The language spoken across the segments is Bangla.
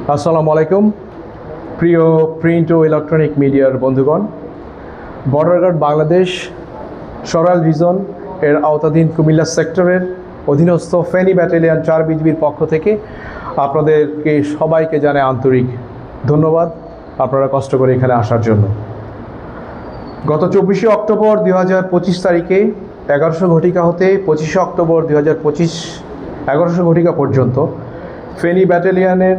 আসসালামু আলাইকুম প্রিয় প্রিন্ট ও ইলেকট্রনিক মিডিয়ার বন্ধুগণ। Border guard Bangladesh Sarail region এর আওতাধীন কুমিল্লা সেক্টরের অধীনস্থ ফেনী ব্যাটালিয়ন 4 বিজিবির পক্ষ থেকে আপনাদেরকে সবাইকে জানাই আন্তরিক ধন্যবাদ আপনারা কষ্ট করে এখানে আসার জন্য। গত 24শে অক্টোবর 2025 তারিখে 1100 ঘটিকা হতে 25শে অক্টোবর 2025 1100 ঘটিকা পর্যন্ত ফেনী ব্যাটালিয়নের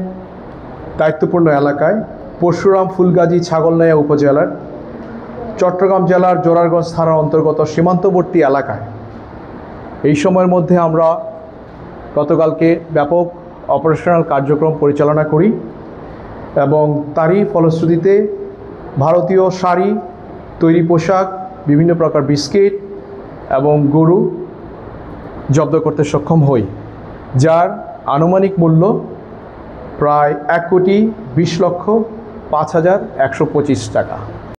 দায়িত্বপূর্ণ এলাকায় পরশুরাম ফুলগাজী ছাগলনাইয়া উপজেলার চট্টগ্রাম জেলার জোরারগঞ্জ থানার অন্তর্গত সীমান্তবর্তী এলাকায় এই সময়ের মধ্যে আমরা গতকালকে ব্যাপক অপারেশনাল কার্যক্রম পরিচালনা করি এবং তারই ফলশ্রুতিতে ভারতীয় শাড়ি, তৈরি পোশাক, বিভিন্ন প্রকার বিস্কিট এবং গরু জব্দ করতে সক্ষম হই, যার আনুমানিক মূল্য প্রায় 1,20,05,125 টাকা।